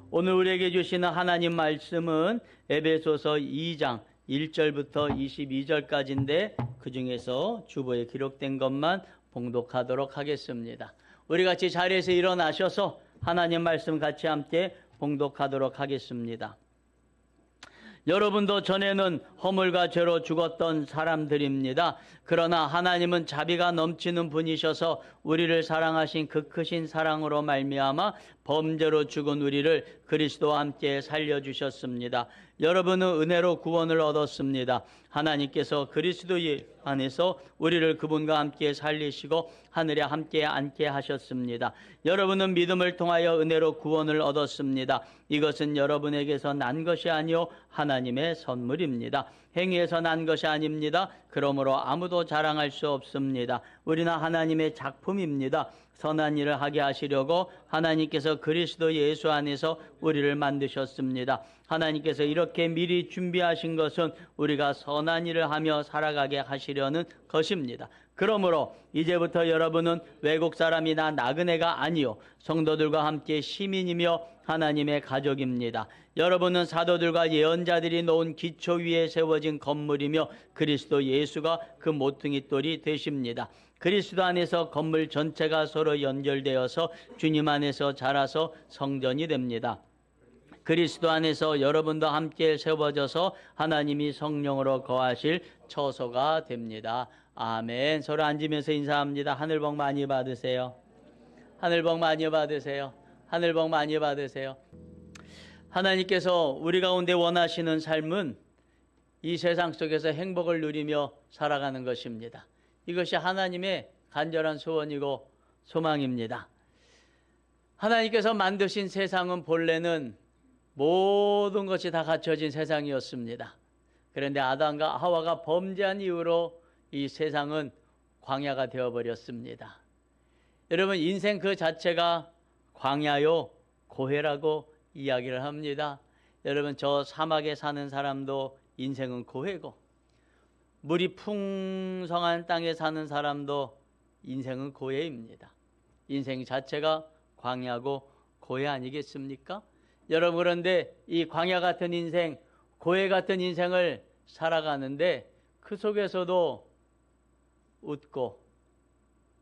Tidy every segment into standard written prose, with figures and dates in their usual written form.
오늘 우리에게 주시는 하나님 말씀은 에베소서 2장 1절부터 22절까지인데 그 중에서 주보에 기록된 것만 봉독하도록 하겠습니다. 우리 같이 자리에서 일어나셔서 하나님 말씀 같이 함께 봉독하도록 하겠습니다. 여러분도 전에는 허물과 죄로 죽었던 사람들입니다. 그러나 하나님은 자비가 넘치는 분이셔서 우리를 사랑하신 그 크신 사랑으로 말미암아 범죄로 죽은 우리를 그리스도와 함께 살려주셨습니다. 여러분은 은혜로 구원을 얻었습니다. 하나님께서 그리스도 안에서 우리를 그분과 함께 살리시고 하늘에 함께 앉게 하셨습니다. 여러분은 믿음을 통하여 은혜로 구원을 얻었습니다. 이것은 여러분에게서 난 것이 아니요 하나님의 선물입니다. 행위에서 난 것이 아닙니다. 그러므로 아무도 자랑할 수 없습니다. 우리는 하나님의 작품입니다. 선한 일을 하게 하시려고 하나님께서 그리스도 예수 안에서 우리를 만드셨습니다. 하나님께서 이렇게 미리 준비하신 것은 우리가 선한 일을 하며 살아가게 하시려는 것입니다. 그러므로 이제부터 여러분은 외국 사람이나 나그네가 아니요 성도들과 함께 시민이며 하나님의 가족입니다. 여러분은 사도들과 예언자들이 놓은 기초 위에 세워진 건물이며 그리스도 예수가 그 모퉁이 돌이 되십니다. 그리스도 안에서 건물 전체가 서로 연결되어서 주님 안에서 자라서 성전이 됩니다. 그리스도 안에서 여러분도 함께 세워져서 하나님이 성령으로 거하실 처소가 됩니다. 아멘. 서로 앉으면서 인사합니다. 하늘 복 많이 받으세요. 하늘 복 많이 받으세요. 하늘 복 많이 받으세요. 하나님께서 우리 가운데 원하시는 삶은 이 세상 속에서 행복을 누리며 살아가는 것입니다. 이것이 하나님의 간절한 소원이고 소망입니다. 하나님께서 만드신 세상은 본래는 모든 것이 다 갖춰진 세상이었습니다. 그런데 아담과 하와가 범죄한 이후로 이 세상은 광야가 되어버렸습니다. 여러분, 인생 그 자체가 광야요 고해라고 이야기를 합니다. 여러분, 저 사막에 사는 사람도 인생은 고해고, 물이 풍성한 땅에 사는 사람도 인생은 고해입니다. 인생 자체가 광야고 고해 아니겠습니까? 여러분, 그런데 이 광야 같은 인생, 고해 같은 인생을 살아가는데 그 속에서도 웃고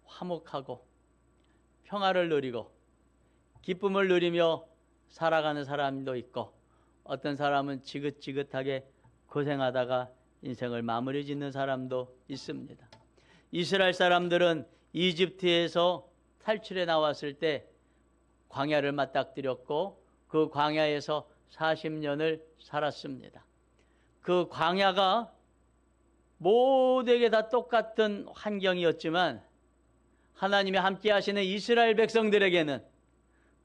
화목하고 평화를 누리고 기쁨을 누리며 살아가는 사람도 있고, 어떤 사람은 지긋지긋하게 고생하다가 인생을 마무리 짓는 사람도 있습니다. 이스라엘 사람들은 이집트에서 탈출해 나왔을 때 광야를 맞닥뜨렸고 그 광야에서 40년을 살았습니다. 그 광야가 모두에게 다 똑같은 환경이었지만 하나님이 함께 하시는 이스라엘 백성들에게는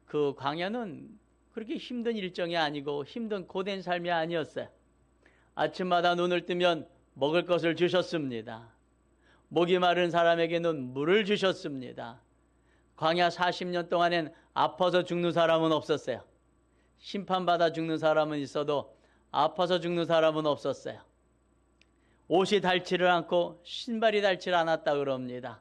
그 광야는 그렇게 힘든 일정이 아니고 힘든 고된 삶이 아니었어요. 아침마다 눈을 뜨면 먹을 것을 주셨습니다. 목이 마른 사람에게는 물을 주셨습니다. 광야 40년 동안엔 아파서 죽는 사람은 없었어요. 심판받아 죽는 사람은 있어도 아파서 죽는 사람은 없었어요. 옷이 닳지를 않고 신발이 닳지 않았다 그럽니다.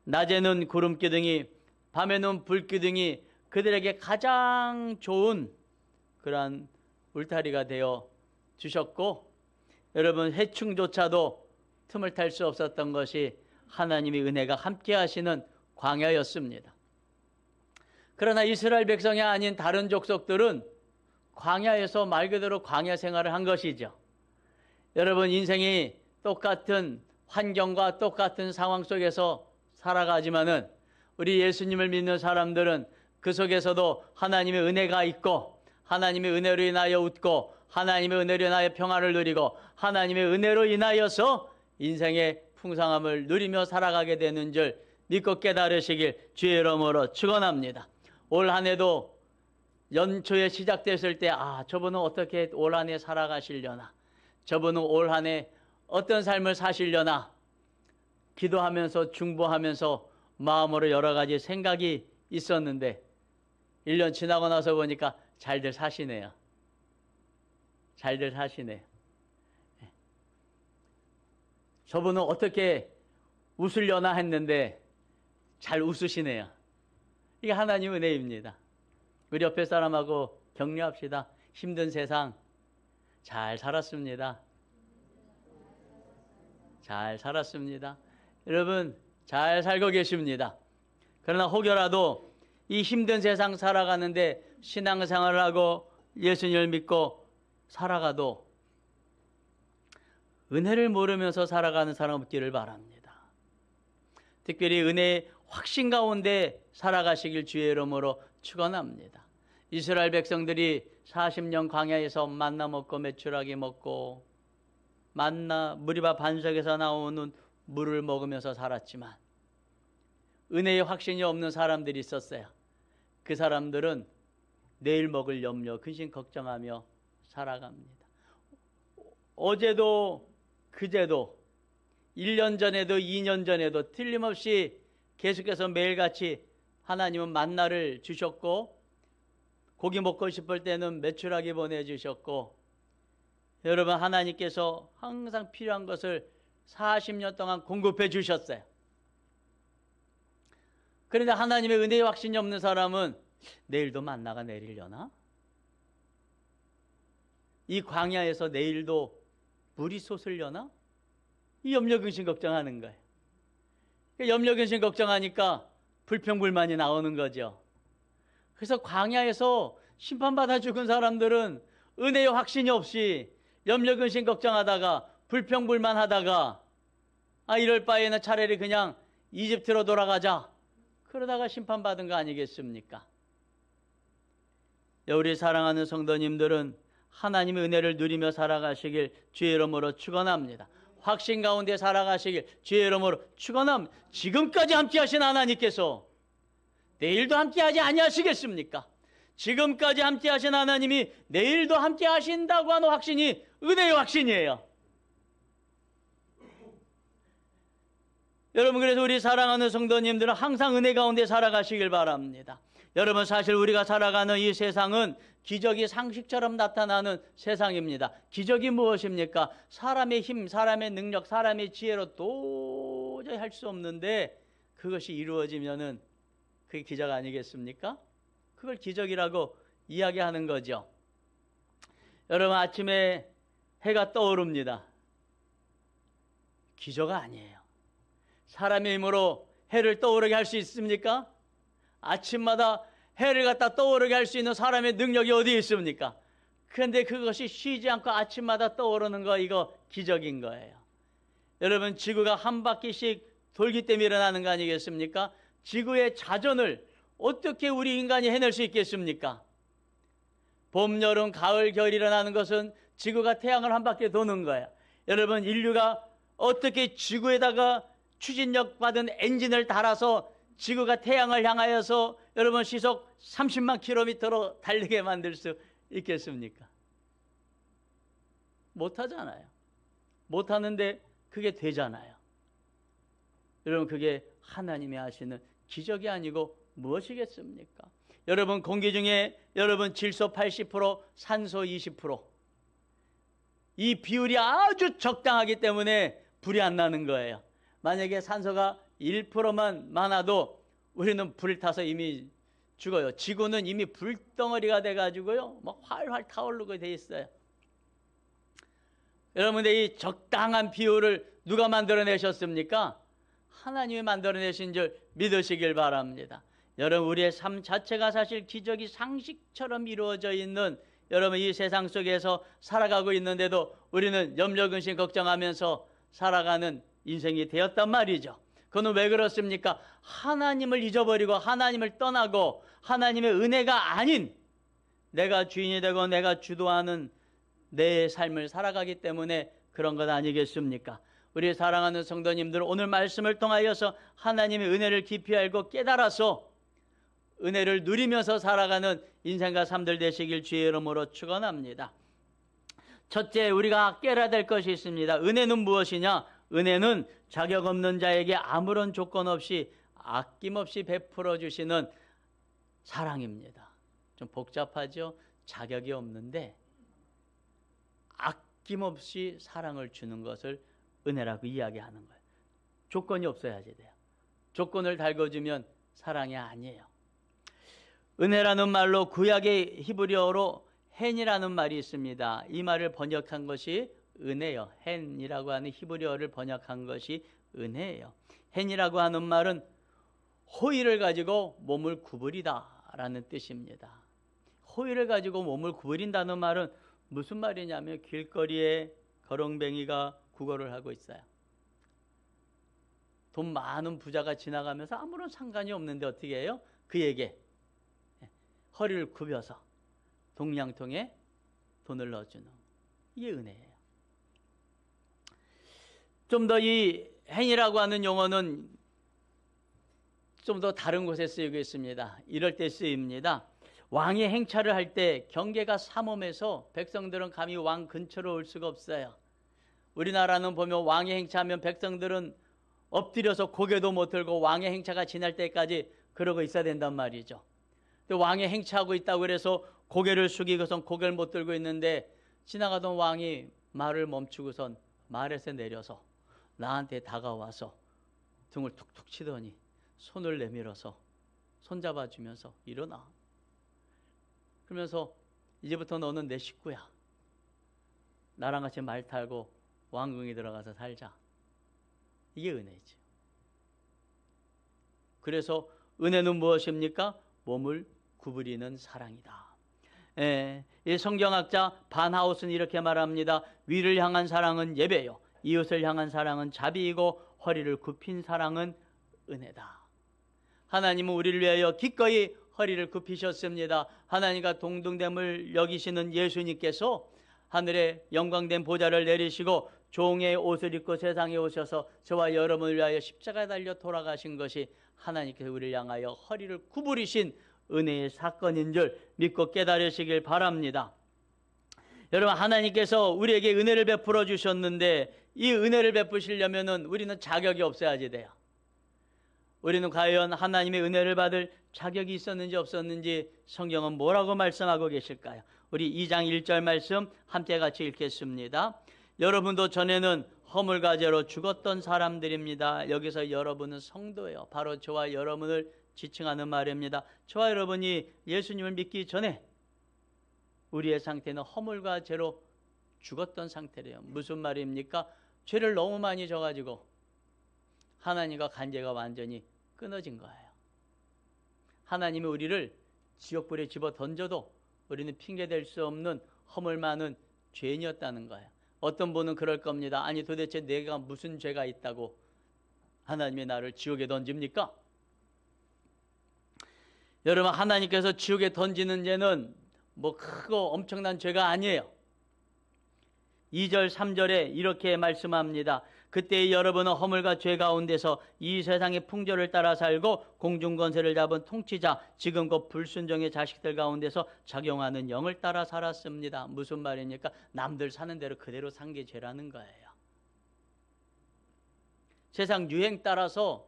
낮에는 구름기둥이, 밤에는 불기둥이 그들에게 가장 좋은 그러한 울타리가 되어 주셨고, 여러분, 해충조차도 틈을 탈 수 없었던 것이 하나님의 은혜가 함께 하시는 광야였습니다. 그러나 이스라엘 백성이 아닌 다른 족속들은 광야에서 말 그대로 광야 생활을 한 것이죠. 여러분, 인생이 똑같은 환경과 똑같은 상황 속에서 살아가지만은 우리 예수님을 믿는 사람들은 그 속에서도 하나님의 은혜가 있고, 하나님의 은혜로 인하여 웃고, 하나님의 은혜로 인하여 평화를 누리고, 하나님의 은혜로 인하여서 인생의 풍성함을 누리며 살아가게 되는 줄 믿고 깨달으시길 주의 이름으로 축원합니다. 올 한 해도 연초에 시작됐을 때 저분은 어떻게 올 한 해 살아가시려나, 저분은 올 한 해 어떤 삶을 사시려나 기도하면서 중보하면서 마음으로 여러 가지 생각이 있었는데 1년 지나고 나서 보니까 잘들 사시네요. 잘들 사시네요. 저분은 어떻게 웃으려나 했는데 잘 웃으시네요. 이게 하나님의 은혜입니다. 우리 옆에 사람하고 격려합시다. 힘든 세상 잘 살았습니다. 잘 살았습니다. 여러분 잘 살고 계십니다. 그러나 혹여라도 이 힘든 세상 살아가는데 신앙생활을 하고 예수님을 믿고 살아가도 은혜를 모르면서 살아가는 사람 없기를 바랍니다. 특별히 은혜의 확신 가운데 살아가시길 주의 이름으로 축원합니다. 이스라엘 백성들이 40년 광야에서 만나 먹고 메추라기 먹고 만나 무리바 반석에서 나오는 물을 먹으면서 살았지만 은혜의 확신이 없는 사람들이 있었어요. 그 사람들은 내일 먹을 염려, 근심 걱정하며 살아갑니다. 어제도 그제도 1년 전에도 2년 전에도 틀림없이 계속해서 매일같이 하나님은 만나를 주셨고 고기 먹고 싶을 때는 메추라기 보내주셨고 여러분 하나님께서 항상 필요한 것을 40년 동안 공급해 주셨어요. 그런데 하나님의 은혜의 확신이 없는 사람은 내일도 만나가 내리려나? 이 광야에서 내일도 물이 솟으려나? 이 염려 근심 걱정하는 거예요. 염려 근심 걱정하니까 불평불만이 나오는 거죠. 그래서 광야에서 심판받아 죽은 사람들은 은혜의 확신이 없이 염려 근심 걱정하다가 불평불만하다가 이럴 바에는 차라리 그냥 이집트로 돌아가자 그러다가 심판받은 거 아니겠습니까? 우리 사랑하는 성도님들은 하나님의 은혜를 누리며 살아가시길 주의 이름으로 축원합니다. 확신 가운데 살아가시길 주의 이름으로 축원합니다. 지금까지 함께하신 하나님께서 내일도 함께하지 아니하시겠습니까? 지금까지 함께하신 하나님이 내일도 함께하신다고 하는 확신이 은혜의 확신이에요. 여러분 그래서 우리 사랑하는 성도님들은 항상 은혜 가운데 살아가시길 바랍니다. 여러분 사실 우리가 살아가는 이 세상은 기적이 상식처럼 나타나는 세상입니다. 기적이 무엇입니까? 사람의 힘, 사람의 능력, 사람의 지혜로 도저히 할 수 없는데 그것이 이루어지면은 그게 기적 아니겠습니까? 그걸 기적이라고 이야기하는 거죠. 여러분 아침에 해가 떠오릅니다. 기적 아니에요. 사람의 힘으로 해를 떠오르게 할 수 있습니까? 아침마다 해를 갖다 떠오르게 할 수 있는 사람의 능력이 어디 있습니까? 그런데 그것이 쉬지 않고 아침마다 떠오르는 거 이거 기적인 거예요. 여러분 지구가 한 바퀴씩 돌기 때문에 일어나는 거 아니겠습니까? 지구의 자전을 어떻게 우리 인간이 해낼 수 있겠습니까? 봄, 여름, 가을, 겨울 일어나는 것은 지구가 태양을 한 바퀴 도는 거예요. 여러분 인류가 어떻게 지구에다가 추진력 받은 엔진을 달아서 지구가 태양을 향하여서 여러분 시속 30만 킬로미터로 달리게 만들 수 있겠습니까? 못하잖아요. 못하는데 그게 되잖아요. 여러분 그게 하나님이 하시는 기적이 아니고 무엇이겠습니까? 여러분 공기 중에 여러분 질소 80%, 산소 20%. 이 비율이 아주 적당하기 때문에 불이 안 나는 거예요. 만약에 산소가 1%만 많아도 우리는 불을 타서 이미 죽어요. 지구는 이미 불덩어리가 돼가지고요, 막 활활 타오르고 돼 있어요. 여러분들 이 적당한 비율을 누가 만들어내셨습니까? 하나님이 만들어내신 줄 믿으시길 바랍니다. 여러분 우리의 삶 자체가 사실 기적이 상식처럼 이루어져 있는 여러분 이 세상 속에서 살아가고 있는데도 우리는 염려 근심 걱정하면서 살아가는 인생이 되었단 말이죠. 그건 왜 그렇습니까? 하나님을 잊어버리고 하나님을 떠나고 하나님의 은혜가 아닌 내가 주인이 되고 내가 주도하는 내 삶을 살아가기 때문에 그런 것 아니겠습니까? 우리 사랑하는 성도님들 오늘 말씀을 통하여서 하나님의 은혜를 깊이 알고 깨달아서 은혜를 누리면서 살아가는 인생과 삶들 되시길 주의 이름으로 축원합니다. 첫째 우리가 깨달아야 될 것이 있습니다. 은혜는 무엇이냐? 은혜는 자격 없는 자에게 아무런 조건 없이 아낌없이 베풀어 주시는 사랑입니다. 좀 복잡하죠? 자격이 없는데 아낌없이 사랑을 주는 것을 은혜라고 이야기하는 거예요. 조건이 없어야지 돼요. 조건을 달궈주면 사랑이 아니에요. 은혜라는 말로 구약의 히브리어로 헨이라는 말이 있습니다. 이 말을 번역한 것이 은혜요. 헨이라고 하는 히브리어를 번역한 것이 은혜예요. 헨이라고 하는 말은 호의를 가지고 몸을 구부리다 라는 뜻입니다. 호의를 가지고 몸을 구부린다는 말은 무슨 말이냐면 길거리에 거렁뱅이가 구걸을 하고 있어요. 돈 많은 부자가 지나가면서 아무런 상관이 없는데 어떻게 해요? 그에게 허리를 굽혀서 동량통에 돈을 넣어주는, 이게 은혜예요. 좀 더 이 행이라고 하는 용어는 좀 더 다른 곳에 쓰이고 있습니다. 이럴 때 쓰입니다. 왕이 행차를 할 때 경계가 삼엄해서 백성들은 감히 왕 근처로 올 수가 없어요. 우리나라는 보면 왕이 행차하면 백성들은 엎드려서 고개도 못 들고 왕의 행차가 지날 때까지 그러고 있어야 된단 말이죠. 근데 왕이 행차하고 있다고 그래서 고개를 숙이고선 고개를 못 들고 있는데 지나가던 왕이 말을 멈추고선 말에서 내려서 나한테 다가와서 등을 툭툭 치더니 손을 내밀어서 손잡아주면서 일어나. 그러면서 이제부터 너는 내 식구야. 나랑 같이 말 타고 왕궁에 들어가서 살자. 이게 은혜죠. 그래서 은혜는 무엇입니까? 몸을 구부리는 사랑이다. 이 성경학자 반하우스는 이렇게 말합니다. 위를 향한 사랑은 예배요, 이웃을 향한 사랑은 자비이고 허리를 굽힌 사랑은 은혜다. 하나님은 우리를 위하여 기꺼이 허리를 굽히셨습니다. 하나님과 동등됨을 여기시는 예수님께서 하늘에 영광된 보좌를 내리시고 종의 옷을 입고 세상에 오셔서 저와 여러분을 위하여 십자가에 달려 돌아가신 것이 하나님께서 우리를 향하여 허리를 구부리신 은혜의 사건인 줄 믿고 깨달으시길 바랍니다. 여러분, 하나님께서 우리에게 은혜를 베풀어 주셨는데 이 은혜를 베푸시려면 우리는 자격이 없어야지 돼요. 우리는 과연 하나님의 은혜를 받을 자격이 있었는지 없었는지 성경은 뭐라고 말씀하고 계실까요? 우리 2장 1절 말씀 함께 같이 읽겠습니다. 여러분도 전에는 허물과 죄로 죽었던 사람들입니다. 여기서 여러분은 성도예요. 바로 저와 여러분을 지칭하는 말입니다. 저와 여러분이 예수님을 믿기 전에 우리의 상태는 허물과 죄로 죽었던 상태래요. 무슨 말입니까? 죄를 너무 많이 져가지고 하나님과 관계가 완전히 끊어진 거예요. 하나님이 우리를 지옥불에 집어 던져도 우리는 핑계댈 수 없는 허물 많은 죄인이었다는 거예요. 어떤 분은 그럴 겁니다. 아니 도대체 내가 무슨 죄가 있다고 하나님이 나를 지옥에 던집니까? 여러분, 하나님께서 지옥에 던지는 죄는 뭐 크고 엄청난 죄가 아니에요. 2절 3절에 이렇게 말씀합니다. 그때 여러분은 허물과 죄 가운데서 이 세상의 풍조를 따라 살고 공중권세를 잡은 통치자 지금 곧 불순종의 자식들 가운데서 작용하는 영을 따라 살았습니다. 무슨 말입니까? 남들 사는 대로 그대로 산 게 죄라는 거예요. 세상 유행 따라서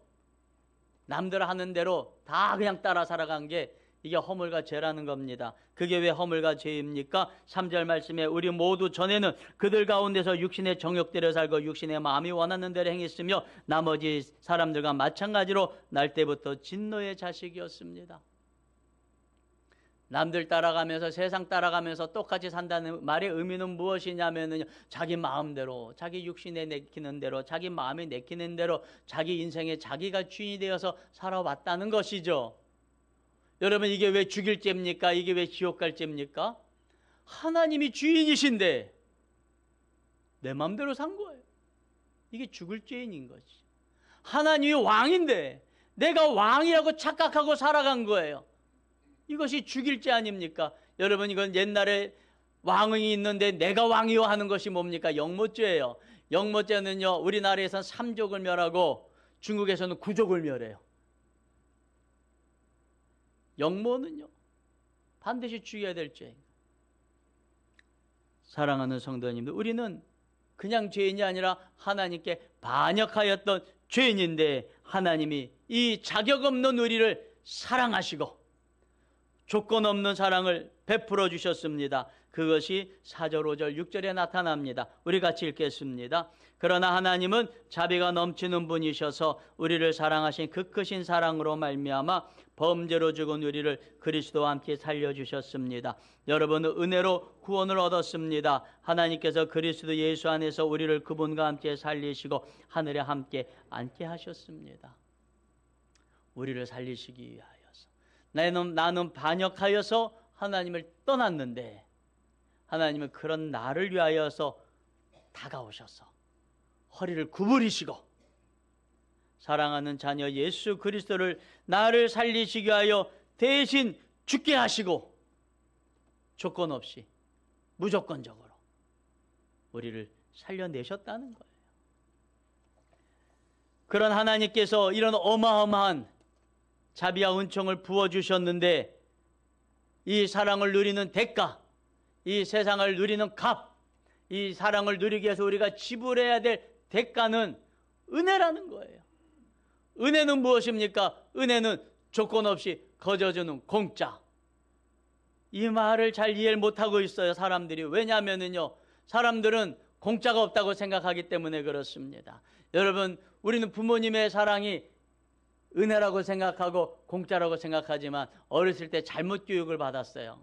남들 하는 대로 다 그냥 따라 살아간 게 이게 허물과 죄라는 겁니다. 그게 왜 허물과 죄입니까? 3절 말씀에 우리 모두 전에는 그들 가운데서 육신의 정욕대로 살고 육신의 마음이 원하는 대로 행했으며 나머지 사람들과 마찬가지로 날 때부터 진노의 자식이었습니다. 남들 따라가면서 세상 따라가면서 똑같이 산다는 말의 의미는 무엇이냐면요, 자기 마음대로, 자기 육신에 내키는 대로, 자기 마음에 내키는 대로 자기 인생에 자기가 주인이 되어서 살아왔다는 것이죠. 여러분, 이게 왜 죽일 죄입니까? 이게 왜 지옥 갈 죄입니까? 하나님이 주인이신데 내 마음대로 산 거예요. 이게 죽을 죄인인 거지. 하나님이 왕인데 내가 왕이라고 착각하고 살아간 거예요. 이것이 죽일 죄 아닙니까? 여러분, 이건 옛날에 왕이 있는데 내가 왕이요 하는 것이 뭡니까? 영모죄예요. 영모죄는요, 우리나라에서는 3족을 멸하고 중국에서는 9족을 멸해요. 영모는요, 반드시 죽여야 될 죄입니다. 사랑하는 성도님들, 우리는 그냥 죄인이 아니라 하나님께 반역하였던 죄인인데 하나님이 이 자격 없는 우리를 사랑하시고 조건 없는 사랑을 베풀어 주셨습니다. 그것이 4절, 5절, 6절에 나타납니다. 우리 같이 읽겠습니다. 그러나 하나님은 자비가 넘치는 분이셔서 우리를 사랑하신 그 크신 사랑으로 말미암아 범죄로 죽은 우리를 그리스도와 함께 살려주셨습니다. 여러분은 은혜로 구원을 얻었습니다. 하나님께서 그리스도 예수 안에서 우리를 그분과 함께 살리시고 하늘에 함께 앉게 하셨습니다. 우리를 살리시기 위하여서. 나는 반역하여서 하나님을 떠났는데 하나님은 그런 나를 위하여서 다가오셔서 허리를 구부리시고 사랑하는 자녀 예수 그리스도를 나를 살리시기 위하여 대신 죽게 하시고 조건 없이 무조건적으로 우리를 살려내셨다는 거예요. 그런 하나님께서 이런 어마어마한 자비와 은총을 부어주셨는데 이 사랑을 누리는 대가, 이 세상을 누리는 값, 이 사랑을 누리기 위해서 우리가 지불해야 될 대가는 은혜라는 거예요. 은혜는 무엇입니까? 은혜는 조건 없이 거저주는 공짜. 이 말을 잘 이해를 못하고 있어요, 사람들이. 왜냐하면요, 사람들은 공짜가 없다고 생각하기 때문에 그렇습니다. 여러분, 우리는 부모님의 사랑이 은혜라고 생각하고 공짜라고 생각하지만 어렸을 때 잘못 교육을 받았어요.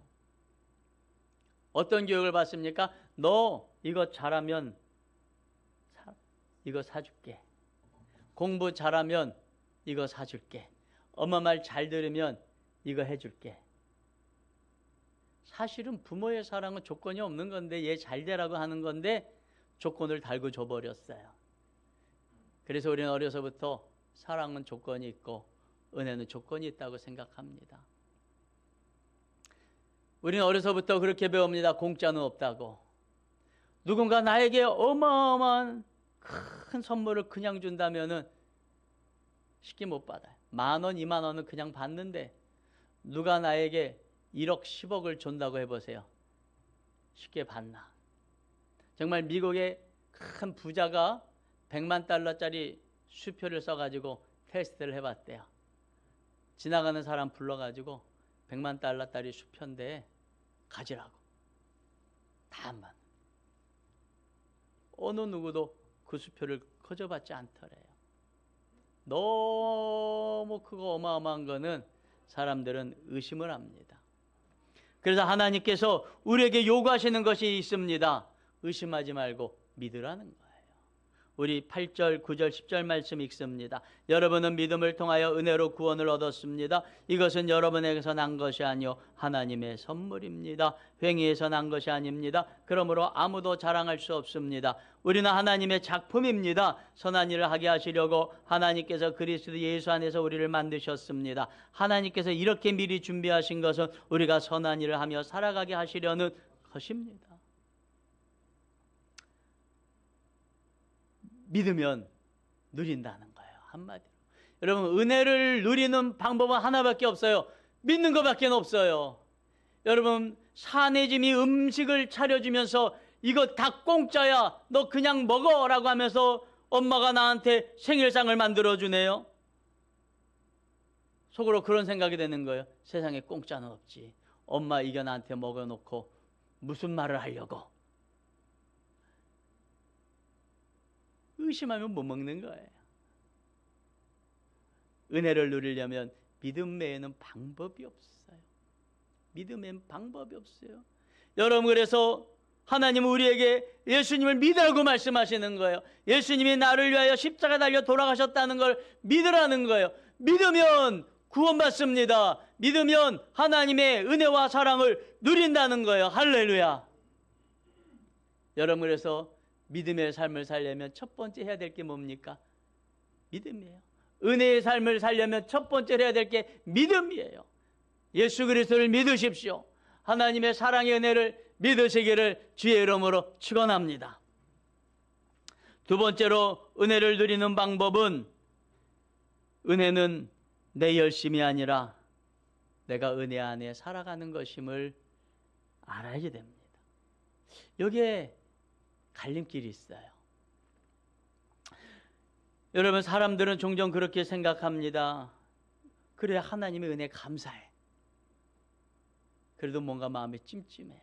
어떤 교육을 받습니까? 너 이거 잘하면 이거 사줄게. 공부 잘하면 이거 사줄게. 엄마 말 잘 들으면 이거 해줄게. 사실은 부모의 사랑은 조건이 없는 건데 얘 잘 되라고 하는 건데 조건을 달고 줘버렸어요. 그래서 우리는 어려서부터 사랑은 조건이 있고 은혜는 조건이 있다고 생각합니다. 우리는 어려서부터 그렇게 배웁니다. 공짜는 없다고. 누군가 나에게 어마어마한 큰 선물을 그냥 준다면은 쉽게 못 받아요. 10,000원, 20,000원은 그냥 받는데 누가 나에게 1억, 10억을 준다고 해보세요. 쉽게 받나? 정말 미국의 큰 부자가 100만 달러짜리 수표를 써가지고 테스트를 해봤대요. 지나가는 사람 불러가지고 100만 달러짜리 수표인데 가지라고. 다 안 받는. 어느 누구도 그 수표를 거저받지 않더래요. 너무 크고 어마어마한 거는 사람들은 의심을 합니다. 그래서 하나님께서 우리에게 요구하시는 것이 있습니다. 의심하지 말고 믿으라는 거예요. 우리 8절, 9절, 10절 말씀 읽습니다. 여러분은 믿음을 통하여 은혜로 구원을 얻었습니다. 이것은 여러분에게서 난 것이 아니요 하나님의 선물입니다. 행위에서 난 것이 아닙니다. 그러므로 아무도 자랑할 수 없습니다. 우리는 하나님의 작품입니다. 선한 일을 하게 하시려고 하나님께서 그리스도 예수 안에서 우리를 만드셨습니다. 하나님께서 이렇게 미리 준비하신 것은 우리가 선한 일을 하며 살아가게 하시려는 것입니다. 믿으면 누린다는 거예요. 한마디로. 여러분, 은혜를 누리는 방법은 하나밖에 없어요. 믿는 것밖에 없어요. 여러분, 사내짐이 음식을 차려주면서 이거 다 공짜야, 너 그냥 먹어라고 하면서 엄마가 나한테 생일상을 만들어주네요. 속으로 그런 생각이 되는 거예요. 세상에 공짜는 없지. 엄마 이거 나한테 먹여놓고 무슨 말을 하려고. 의심하면 못 먹는 거예요. 은혜를 누리려면 믿음 외에는 방법이 없어요. 믿음 외에는 방법이 없어요. 여러분, 그래서 하나님은 우리에게 예수님을 믿으라고 말씀하시는 거예요. 예수님이 나를 위하여 십자가 달려 돌아가셨다는 걸 믿으라는 거예요. 믿으면 구원받습니다. 믿으면 하나님의 은혜와 사랑을 누린다는 거예요. 할렐루야. 여러분, 그래서 믿음의 삶을 살려면 첫 번째 해야 될 게 뭡니까? 믿음이에요. 은혜의 삶을 살려면 첫 번째 해야 될 게 믿음이에요. 예수 그리스도를 믿으십시오. 하나님의 사랑의 은혜를 믿으시기를 주의 이름으로 축원합니다. 두 번째로 은혜를 누리는 방법은 은혜는 내 열심이 아니라 내가 은혜 안에 살아가는 것임을 알아야 됩니다. 여기에 갈림길이 있어요. 여러분, 사람들은 종종 그렇게 생각합니다. 그래, 하나님의 은혜 감사해. 그래도 뭔가 마음이 찜찜해요.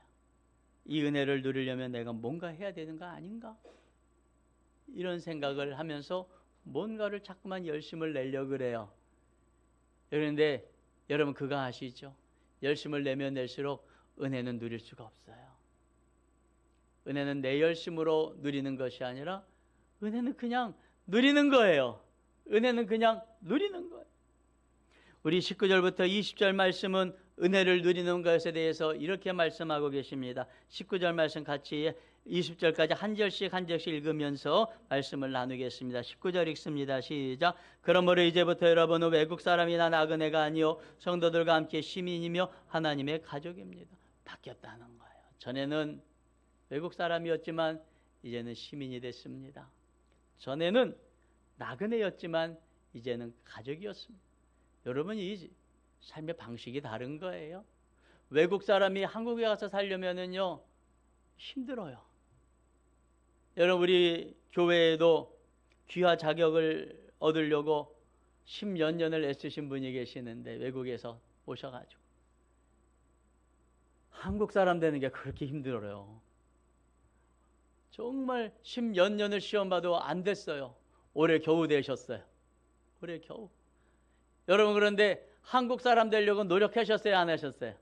이 은혜를 누리려면 내가 뭔가 해야 되는 거 아닌가? 이런 생각을 하면서 뭔가를 자꾸만 열심을 내려고 그래요. 그런데 여러분 그거 아시죠? 열심을 내면 낼수록 은혜는 누릴 수가 없어요. 은혜는 내 열심으로 누리는 것이 아니라 은혜는 그냥 누리는 거예요. 은혜는 그냥 누리는 거예요. 우리 19절부터 20절 말씀은 은혜를 누리는 것에 대해서 이렇게 말씀하고 계십니다. 19절 말씀 같이 20절까지 한 절씩 한 절씩 읽으면서 말씀을 나누겠습니다. 19절 읽습니다. 시작. 그러므로 이제부터 여러분은 외국 사람이나 나그네가 아니요 성도들과 함께 시민이며 하나님의 가족입니다. 바뀌었다는 거예요. 전에는 외국 사람이었지만 이제는 시민이 됐습니다. 전에는 나그네였지만 이제는 가족이었습니다. 여러분 이 삶의 방식이 다른 거예요. 외국 사람이 한국에 가서 살려면은요 힘들어요. 여러분 우리 교회에도 귀화 자격을 얻으려고 10몇 년을 애쓰신 분이 계시는데 외국에서 오셔가지고 한국 사람 되는 게 그렇게 힘들어요. 정말 10몇 년을 시험 봐도 안 됐어요. 올해 겨우 되셨어요. 올해 겨우. 여러분 그런데 한국 사람 되려고 노력하셨어요? 안 하셨어요?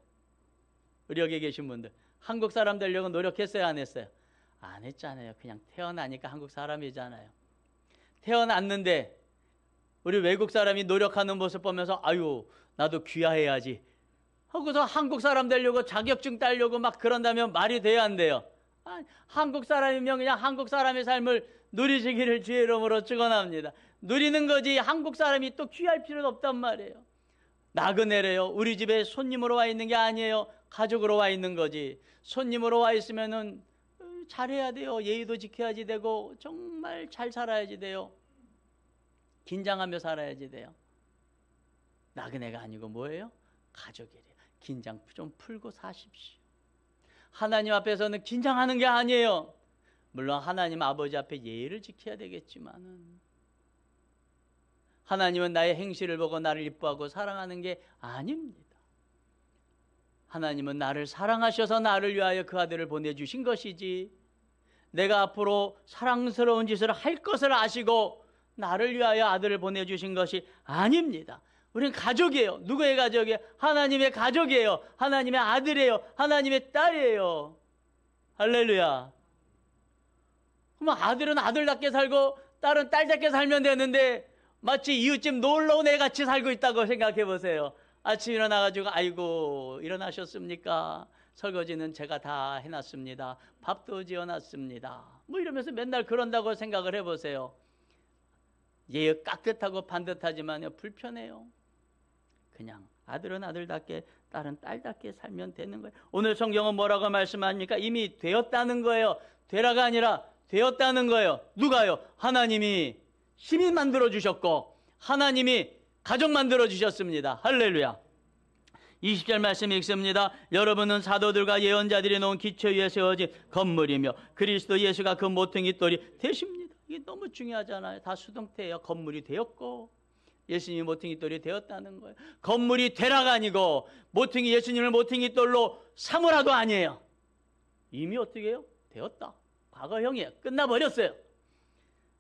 우리 여기 계신 분들 한국 사람 되려고 노력했어요? 안 했어요? 안 했잖아요. 그냥 태어나니까 한국 사람이잖아요. 태어났는데 우리 외국 사람이 노력하는 모습 보면서 아유 나도 귀화해야지 하고서 한국 사람 되려고 자격증 따려고 막 그런다면 말이 돼야 안 돼요? 한국 사람이면 그냥 한국 사람의 삶을 누리시기를 주의 이름으로 축원합니다. 누리는 거지 한국 사람이 또 귀할 필요는 없단 말이에요. 나그네래요. 우리 집에 손님으로 와 있는 게 아니에요. 가족으로 와 있는 거지. 손님으로 와 있으면은 잘해야 돼요. 예의도 지켜야지 되고 정말 잘 살아야지 돼요. 긴장하며 살아야지 돼요. 나그네가 아니고 뭐예요? 가족이래요. 긴장 좀 풀고 사십시오. 하나님 앞에서는 긴장하는 게 아니에요. 물론 하나님 아버지 앞에 예의를 지켜야 되겠지만은 하나님은 나의 행실을 보고 나를 이뻐하고 사랑하는 게 아닙니다. 하나님은 나를 사랑하셔서 나를 위하여 그 아들을 보내주신 것이지 내가 앞으로 사랑스러운 짓을 할 것을 아시고 나를 위하여 아들을 보내주신 것이 아닙니다. 우리는 가족이에요. 누구의 가족이에요? 하나님의 가족이에요. 하나님의 아들이에요. 하나님의 딸이에요. 할렐루야. 그럼 아들은 아들답게 살고 딸은 딸답게 살면 되는데 마치 이웃집 놀러온 애 같이 살고 있다고 생각해 보세요. 아침 일어나가지고 아이고 일어나셨습니까? 설거지는 제가 다 해놨습니다. 밥도 지어놨습니다. 뭐 이러면서 맨날 그런다고 생각을 해보세요. 예, 깍듯하고 반듯하지만요 불편해요. 그냥 아들은 아들답게 딸은 딸답게 살면 되는 거예요. 오늘 성경은 뭐라고 말씀합니까? 이미 되었다는 거예요. 되라가 아니라 되었다는 거예요. 누가요? 하나님이 시민 만들어 주셨고 하나님이 가족 만들어 주셨습니다. 할렐루야. 20절 말씀 읽습니다. 여러분은 사도들과 예언자들이 놓은 기초 위에 세워진 건물이며 그리스도 예수가 그 모퉁이 돌이 되십니다. 이게 너무 중요하잖아요. 다 수동태예요. 건물이 되었고 예수님이 모퉁이 돌이 되었다는 거예요. 건물이 되라가 아니고 모퉁이 예수님을 모퉁이 돌로 삼으라도 아니에요. 이미 어떻게 해요? 되었다. 과거형이에요. 끝나버렸어요.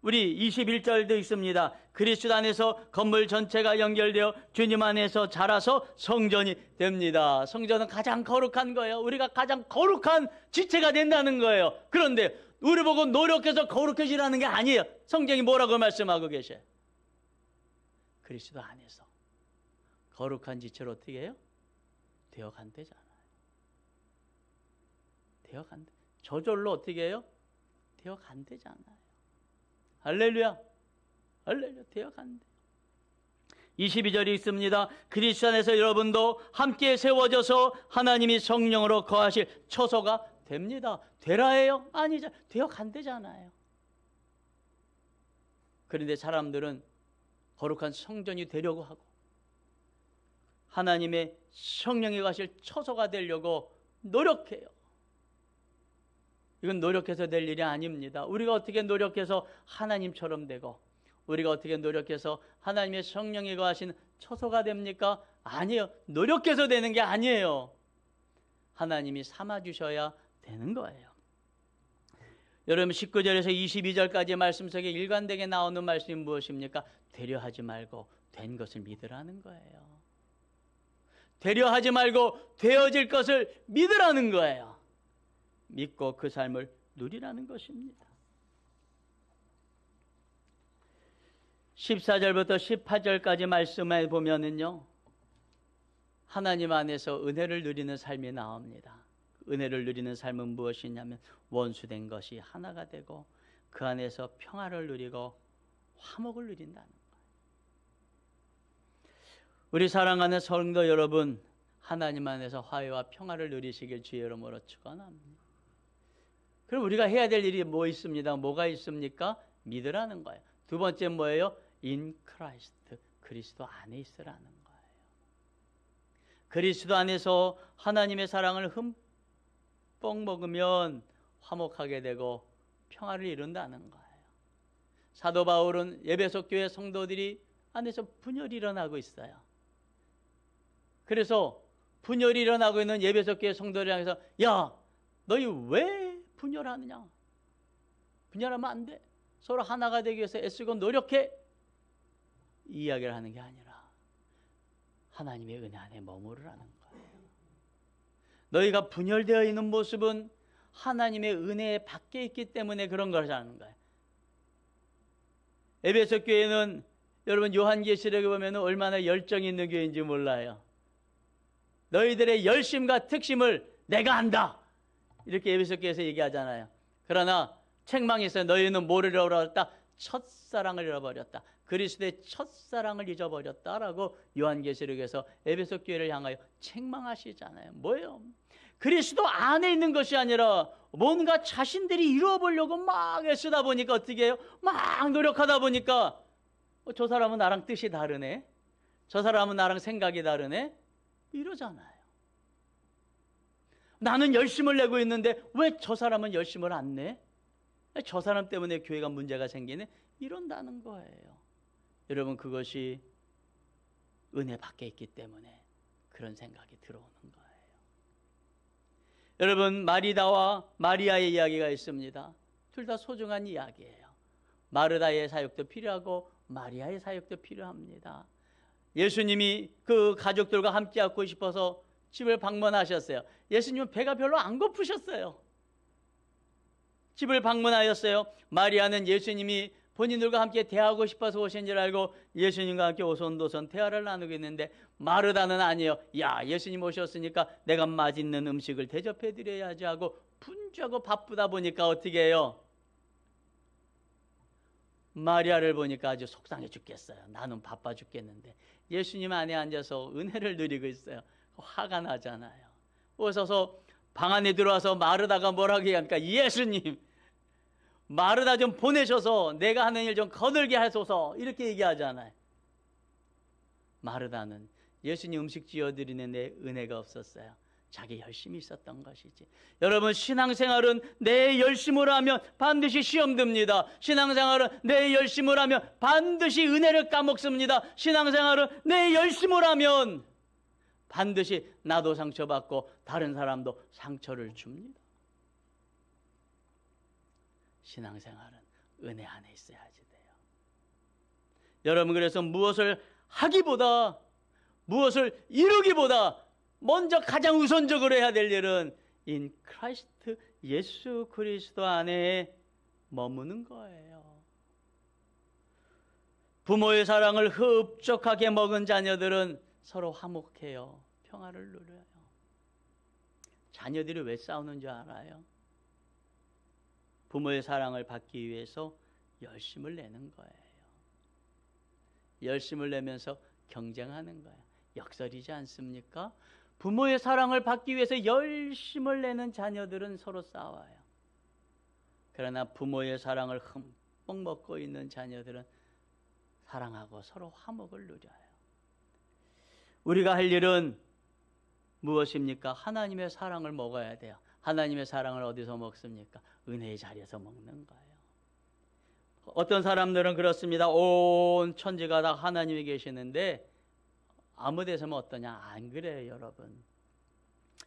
우리 21절도 있습니다. 그리스도 안에서 건물 전체가 연결되어 주님 안에서 자라서 성전이 됩니다. 성전은 가장 거룩한 거예요. 우리가 가장 거룩한 지체가 된다는 거예요. 그런데 우리 보고 노력해서 거룩해지라는 게 아니에요. 성경이 뭐라고 말씀하고 계셔요? 그리스도 안에서 거룩한 지체로 어떻게 해요? 되어간대잖아요. 되어간대. 저절로 어떻게 해요? 되어간대잖아요. 할렐루야. 할렐루야. 되어간대. 22절이 있습니다. 그리스도 안에서 여러분도 함께 세워져서 하나님이 성령으로 거하실 처소가 됩니다. 되라예요? 아니죠. 되어간대잖아요. 그런데 사람들은 거룩한 성전이 되려고 하고 하나님의 성령이 거하실 처소가 되려고 노력해요. 이건 노력해서 될 일이 아닙니다. 우리가 어떻게 노력해서 하나님처럼 되고 우리가 어떻게 노력해서 하나님의 성령이 거하신 처소가 됩니까? 아니에요. 노력해서 되는 게 아니에요. 하나님이 삼아주셔야 되는 거예요. 여러분 19절에서 22절까지 말씀 속에 일관되게 나오는 말씀이 무엇입니까? 되려 하지 말고 된 것을 믿으라는 거예요. 되려 하지 말고 되어질 것을 믿으라는 거예요. 믿고 그 삶을 누리라는 것입니다. 14절부터 18절까지 말씀에 보면은요, 하나님 안에서 은혜를 누리는 삶이 나옵니다. 은혜를 누리는 삶은 무엇이냐면 원수된 것이 하나가 되고 그 안에서 평화를 누리고 화목을 누린다는 거예요. 우리 사랑하는 성도 여러분, 하나님 안에서 화해와 평화를 누리시길 주의 이름으로 축원합니다. 그럼 우리가 해야 될 일이 뭐 있습니다? 뭐가 있습니까? 믿으라는 거예요. 두 번째 뭐예요? In Christ, 그리스도 안에 있으라는 거예요. 그리스도 안에서 하나님의 사랑을 흠뻑 먹으면 화목하게 되고 평화를 이룬다는 거예요. 사도 바울은 에베소 교회 성도들이 안에서 분열이 일어나고 있어요. 그래서 분열이 일어나고 있는 에베소 교회 성도들을 향해서, 야, 너희 왜 분열하느냐? 분열하면 안 돼. 서로 하나가 되기 위해서 애쓰고 노력해. 이 이야기를 하는 게 아니라 하나님의 은혜 안에 머무르라는 거예요. 너희가 분열되어 있는 모습은 하나님의 은혜 밖에 있기 때문에 그런 거라는 거예요. 에베소 교회는 여러분 요한계시록에 보면 얼마나 열정이 있는 교회인지 몰라요. 너희들의 열심과 특심을 내가 안다, 이렇게 에베소 교회에서 얘기하잖아요. 그러나 책망에서 너희는 뭐를 잃어버렸다? 첫사랑을 잃어버렸다. 그리스도의 첫사랑을 잊어버렸다라고 요한계시록에서 에베소 교회를 향하여 책망하시잖아요. 뭐예요? 그리스도 안에 있는 것이 아니라 뭔가 자신들이 이루어보려고 막 애쓰다 보니까 어떻게 해요? 막 노력하다 보니까 저 사람은 나랑 뜻이 다르네, 저 사람은 나랑 생각이 다르네, 이러잖아요. 나는 열심을 내고 있는데 왜 저 사람은 열심을 안 내? 저 사람 때문에 교회가 문제가 생기네, 이런다는 거예요. 여러분, 그것이 은혜 밖에 있기 때문에 그런 생각이 들어오는 거예요. 여러분, 마리다와 마리아의 이야기가 있습니다. 둘 다 소중한 이야기예요. 마르다의 사역도 필요하고 마리아의 사역도 필요합니다. 예수님이 그 가족들과 함께 하고 싶어서 집을 방문하셨어요. 예수님은 배가 별로 안 고프셨어요. 집을 방문하였어요. 마리아는 예수님이 본인들과 함께 대화하고 싶어서 오신 줄 알고 예수님과 함께 오손도손 대화를 나누고 있는데, 마르다는 아니에요. 야, 예수님 오셨으니까 내가 맛있는 음식을 대접해 드려야지 하고 분주하고 바쁘다 보니까 어떻게 해요? 마리아를 보니까 아주 속상해 죽겠어요. 나는 바빠 죽겠는데 예수님 안에 앉아서 은혜를 누리고 있어요. 화가 나잖아요. 오셔서 방 안에 들어와서 마르다가 뭐라고 얘기합니까? 예수님, 마르다 좀 보내셔서 내가 하는 일 좀 거들게 하소서, 이렇게 얘기하잖아요. 마르다는 예수님 음식 지어드리는데 은혜가 없었어요. 자기 열심히 있었던 것이지. 여러분, 신앙생활은 내 열심으로 하면 반드시 시험 듭니다. 신앙생활은 내 열심으로 하면 반드시 은혜를 까먹습니다. 신앙생활은 내 열심으로 하면 반드시 나도 상처받고 다른 사람도 상처를 줍니다. 신앙생활은 은혜 안에 있어야지 돼요. 여러분, 그래서 무엇을 하기보다, 무엇을 이루기보다 먼저 가장 우선적으로 해야 될 일은 in Christ, 예수 그리스도 안에 머무는 거예요. 부모의 사랑을 흡족하게 먹은 자녀들은 서로 화목해요. 평화를 누려요. 자녀들이 왜 싸우는 줄 알아요? 부모의 사랑을 받기 위해서 열심을 내는 거예요. 열심을 내면서 경쟁하는 거예요. 역설이지 않습니까? 부모의 사랑을 받기 위해서 열심을 내는 자녀들은 서로 싸워요. 그러나 부모의 사랑을 흠뻑 먹고 있는 자녀들은 사랑하고 서로 화목을 누려요. 우리가 할 일은 무엇입니까? 하나님의 사랑을 먹어야 돼요. 하나님의 사랑을 어디서 먹습니까? 은혜의 자리에서 먹는 거예요. 어떤 사람들은 그렇습니다. 온 천지가 다 하나님이 계시는데 아무 데서면 어떠냐? 안 그래요, 여러분.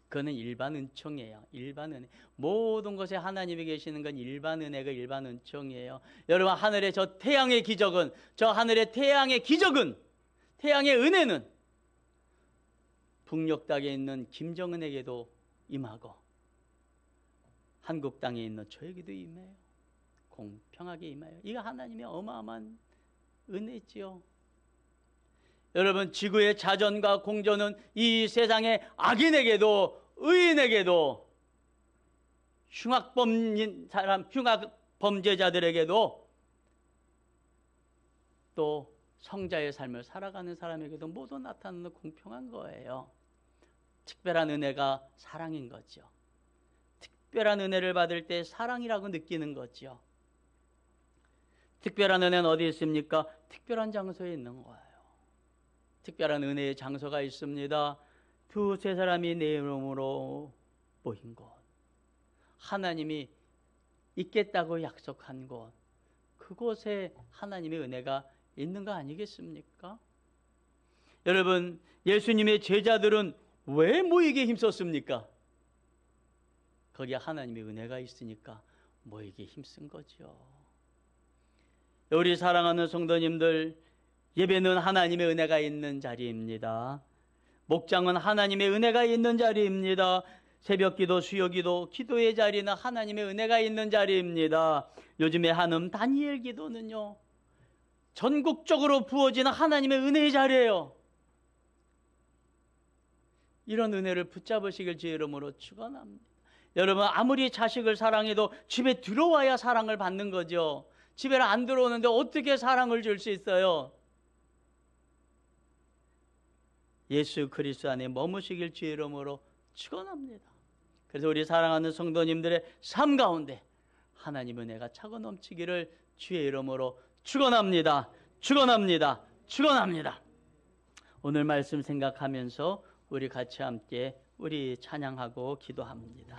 그거는 일반 은총이에요. 일반 은혜. 모든 것에 하나님이 계시는 건 일반 은혜가 일반 은총이에요. 여러분, 하늘의 저 태양의 기적은, 저 하늘의 태양의 기적은, 태양의 은혜는 북녘 땅에 있는 김정은에게도 임하고 한국 땅에 있는 저에게도 임해요. 공평하게 임해요. 이거 하나님의 어마어마한 은혜지요. 여러분, 지구의 자전과 공존은 이 세상의 악인에게도 의인에게도 흉악범죄자들에게도 또 성자의 삶을 살아가는 사람에게도 모두 나타나는 공평한 거예요. 특별한 은혜가 사랑인 거죠. 특별한 은혜를 받을 때 사랑이라고 느끼는 거죠. 특별한 은혜는 어디 있습니까? 특별한 장소에 있는 거예요. 특별한 은혜의 장소가 있습니다. 두세 사람이 내 이름으로 모인 곳, 하나님이 있겠다고 약속한 곳, 그곳에 하나님의 은혜가 있는 거 아니겠습니까? 여러분, 예수님의 제자들은 왜 모이기에 힘썼습니까? 거기에 하나님의 은혜가 있으니까 모이기에 힘쓴 거죠. 우리 사랑하는 성도님들, 예배는 하나님의 은혜가 있는 자리입니다. 목장은 하나님의 은혜가 있는 자리입니다. 새벽기도, 수요기도, 기도의 자리는 하나님의 은혜가 있는 자리입니다. 요즘에 하는 다니엘 기도는요, 전국적으로 부어지는 하나님의 은혜의 자리예요. 이런 은혜를 붙잡으시길 주의 이름으로 축원합니다. 여러분, 아무리 자식을 사랑해도 집에 들어와야 사랑을 받는 거죠. 집에 안 들어오는데 어떻게 사랑을 줄 수 있어요? 예수 그리스도 안에 머무시길 주의 이름으로 축원합니다. 그래서 우리 사랑하는 성도님들의 삶 가운데 하나님 은혜가 차고 넘치기를 주의 이름으로 축원합니다. 축원합니다. 축원합니다. 오늘 말씀 생각하면서 우리 같이 함께 우리 찬양하고 기도합니다.